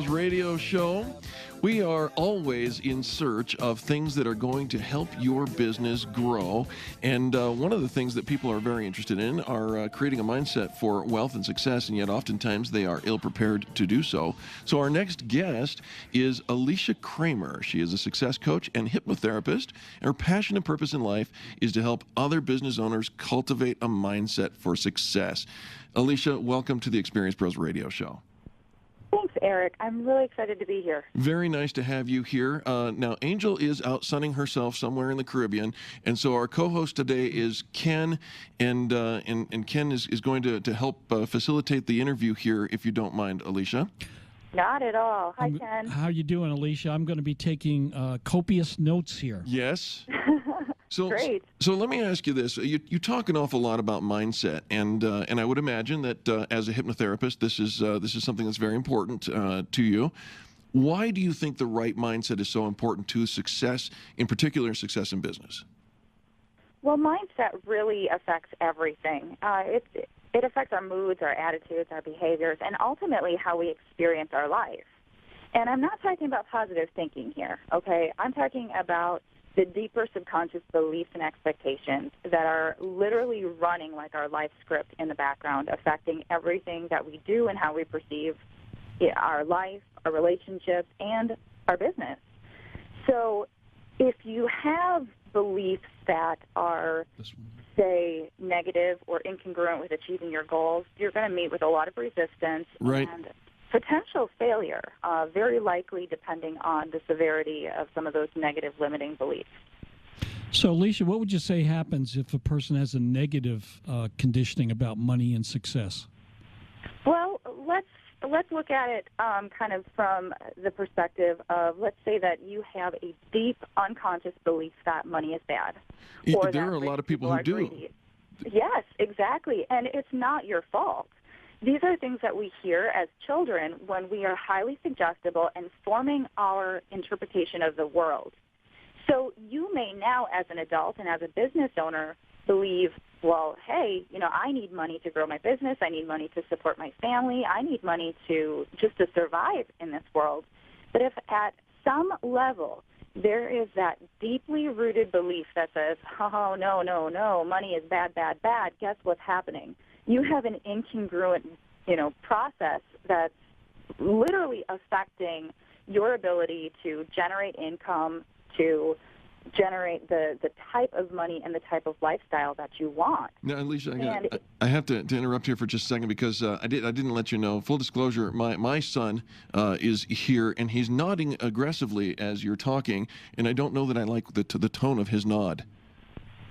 Radio show. We are always in search of things that are going to help your business grow. And one of the things that people are very interested in are creating a mindset for wealth and success, and yet oftentimes they are ill prepared to do so. So our next guest is Alicia Kramer. She is a success coach and hypnotherapist. And her passion and purpose in life is to help other business owners cultivate a mindset for success. Alicia, welcome to the Experience Pros Radio show. Thanks, Eric. I'm really excited to be here. Very nice to have you here. Now, Angel is out sunning herself somewhere in the Caribbean, and so our co-host today is Ken, and Ken is going to help facilitate the interview here, if you don't mind, Alicia. Not at all. Hi, Ken. How you doing, Alicia? I'm going to be taking copious notes here. Yes. Great. So let me ask you this. You talk an awful lot about mindset, and I would imagine that as a hypnotherapist, this is something that's very important to you. Why do you think the right mindset is so important to success, in particular success in business? Well, mindset really affects everything. It affects our moods, our attitudes, our behaviors, and ultimately how we experience our life. And I'm not talking about positive thinking here, okay? I'm talking about the deeper subconscious beliefs and expectations that are literally running like our life script in the background, affecting everything that we do and how we perceive our life, our relationships, and our business. So if you have beliefs that are, say, negative or incongruent with achieving your goals, you're going to meet with a lot of resistance and potential failure, very likely depending on the severity of some of those negative limiting beliefs. So, Alicia, what would you say happens if a person has a negative conditioning about money and success? Well, let's look at it kind of from the perspective of, let's say that you have a deep unconscious belief that money is bad. Or there are a lot of people who do. Greedy. Yes, exactly, and it's not your fault. These are things that we hear as children when we are highly suggestible and forming our interpretation of the world. So you may now, as an adult and as a business owner, believe, well, hey, I need money to grow my business. I need money to support my family. I need money to survive in this world. But if at some level there is that deeply rooted belief that says, oh, no, money is bad, guess what's happening? You have an incongruent, process that's literally affecting your ability to generate income, to generate the type of money and the type of lifestyle that you want. Now, Alicia, I have to interrupt here for just a second because I didn't let you know. Full disclosure, my son is here, and he's nodding aggressively as you're talking, and I don't know that I like the tone of his nod.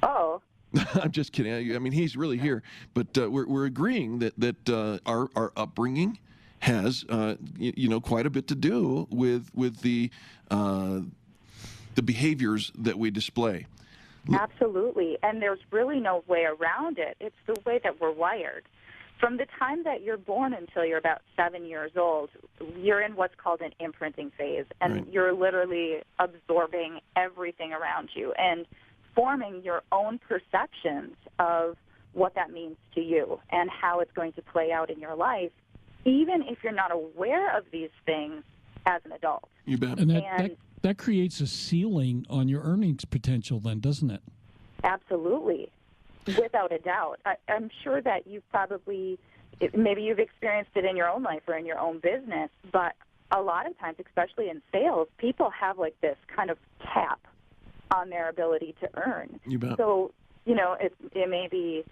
Oh. I'm just kidding. I mean, he's really here, but we're agreeing that our upbringing has quite a bit to do with the behaviors that we display. Absolutely, and there's really no way around it. It's the way that we're wired. From the time that you're born until you're about 7 years old, you're in what's called an imprinting phase, and you're literally absorbing everything around you and forming your own perceptions of what that means to you and how it's going to play out in your life, even if you're not aware of these things as an adult. You bet. And that creates a ceiling on your earnings potential then, doesn't it? Absolutely, without a doubt. I'm sure that maybe you've experienced it in your own life or in your own business, but a lot of times, especially in sales, people have like this kind of cap on their ability to earn. You bet. So, it may be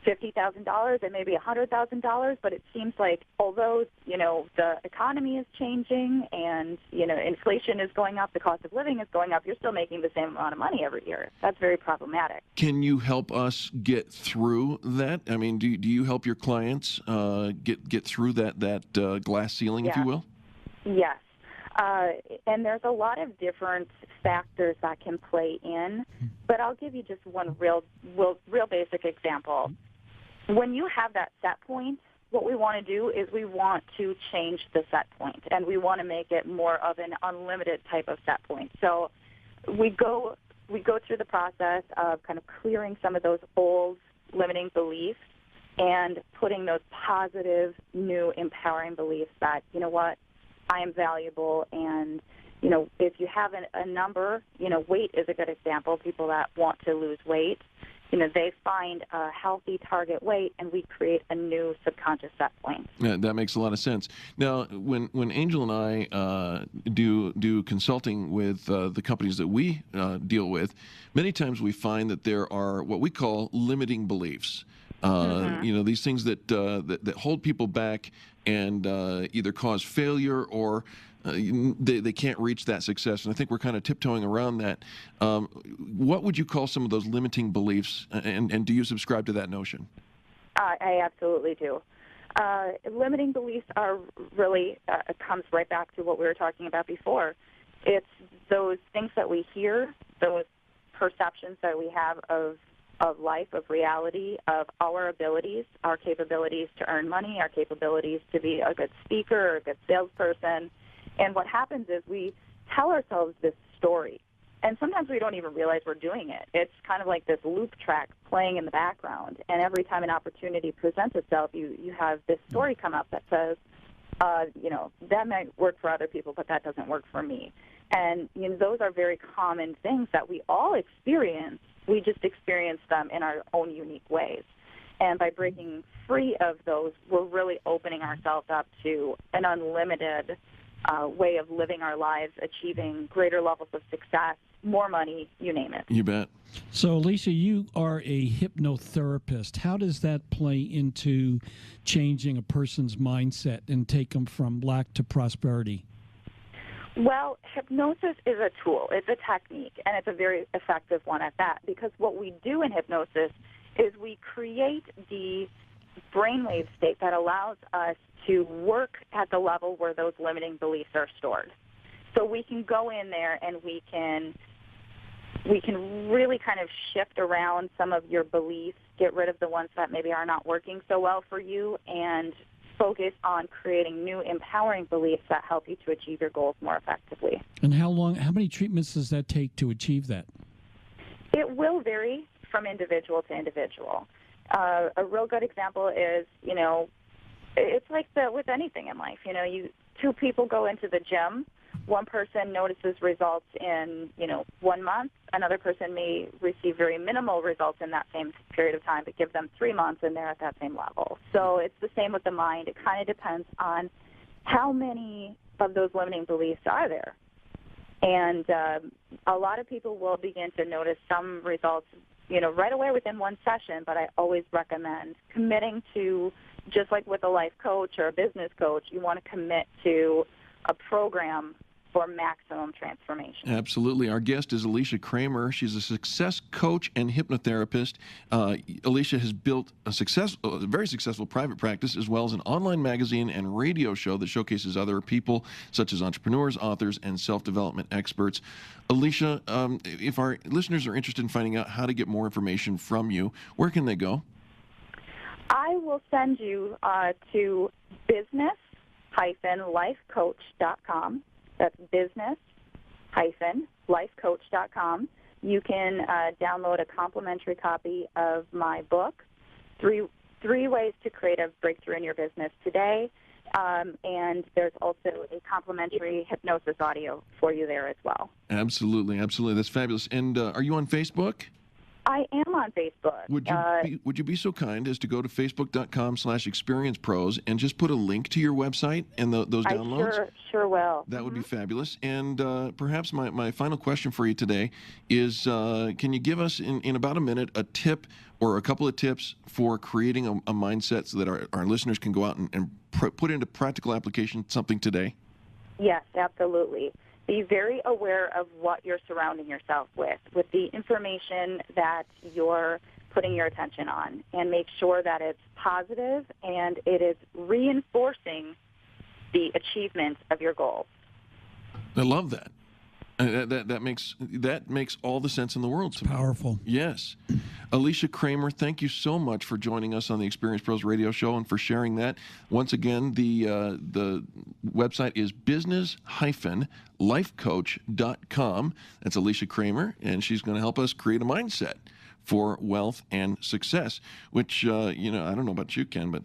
$50,000, it may be $100,000, but it seems like although, the economy is changing and, inflation is going up, the cost of living is going up, you're still making the same amount of money every year. That's very problematic. Can you help us get through that? I mean, do you help your clients get through that glass ceiling, if you will? Yes. And there's a lot of different factors that can play in, but I'll give you just one real basic example. When you have that set point, what we want to do is we want to change the set point, and we want to make it more of an unlimited type of set point. So we go through the process of kind of clearing some of those old limiting beliefs and putting those positive, new, empowering beliefs that, you know what, I am valuable, and if you have a number, weight is a good example. People that want to lose weight, they find a healthy target weight, and we create a new subconscious set point. Yeah, that makes a lot of sense. Now, when Angel and I do consulting with the companies that we deal with, many times we find that there are what we call limiting beliefs. These things that hold people back and either cause failure or they can't reach that success. And I think we're kind of tiptoeing around that. What would you call some of those limiting beliefs, and do you subscribe to that notion? I absolutely do. Limiting beliefs are really, it comes right back to what we were talking about before. It's those things that we hear, those perceptions that we have of life, of reality, of our abilities, our capabilities to earn money, our capabilities to be a good speaker or a good salesperson. And what happens is we tell ourselves this story, and sometimes we don't even realize we're doing it. It's kind of like this loop track playing in the background, and every time an opportunity presents itself, you have this story come up that says, that might work for other people, but that doesn't work for me. And those are very common things that we all experience. We just experience them in our own unique ways. And by breaking free of those, we're really opening ourselves up to an unlimited way of living our lives, achieving greater levels of success, more money, you name it. You bet. So, Alicia, you are a hypnotherapist. How does that play into changing a person's mindset and take them from lack to prosperity? Well, hypnosis is a tool. It's a technique, and it's a very effective one at that, because what we do in hypnosis is we create the brainwave state that allows us to work at the level where those limiting beliefs are stored. So we can go in there and we can really kind of shift around some of your beliefs, get rid of the ones that maybe are not working so well for you, and focus on creating new empowering beliefs that help you to achieve your goals more effectively. And how many treatments does that take to achieve that? It will vary from individual to individual. A real good example is, it's like with anything in life. Two people go into the gym. One person notices results in, 1 month. Another person may receive very minimal results in that same period of time, but give them 3 months and they're at that same level. So it's the same with the mind. It kind of depends on how many of those limiting beliefs are there. And a lot of people will begin to notice some results, right away within one session, but I always recommend committing to, just like with a life coach or a business coach, you want to commit to a program for maximum transformation. Absolutely. Our guest is Alicia Kramer. She's a success coach and hypnotherapist. Alicia has built a very successful private practice, as well as an online magazine and radio show that showcases other people, such as entrepreneurs, authors, and self-development experts. Alicia, if our listeners are interested in finding out how to get more information from you, where can they go? I will send you to business-lifecoach.com. That's business-lifecoach.com. You can download a complimentary copy of my book, Three Ways to Create a Breakthrough in Your Business Today, and there's also a complimentary hypnosis audio for you there as well. Absolutely, absolutely. That's fabulous. And are you on Facebook? I am on Facebook. Would you be so kind as to go to facebook.com/experiencepros and just put a link to your website and those downloads? I sure will. That would be fabulous. And perhaps my final question for you today is, can you give us in about a minute a tip or a couple of tips for creating a mindset so that our listeners can go out and put into practical application something today? Yes, absolutely. Be very aware of what you're surrounding yourself with the information that you're putting your attention on, and make sure that it's positive and it is reinforcing the achievement of your goals. I love that. That makes all the sense in the world to me. Powerful. Yes. Alicia Kramer, thank you so much for joining us on the Experience Pros Radio Show and for sharing that. Once again, the website is business-lifecoach.com. That's Alicia Kramer, and she's going to help us create a mindset for wealth and success, which, I don't know about you, Ken, but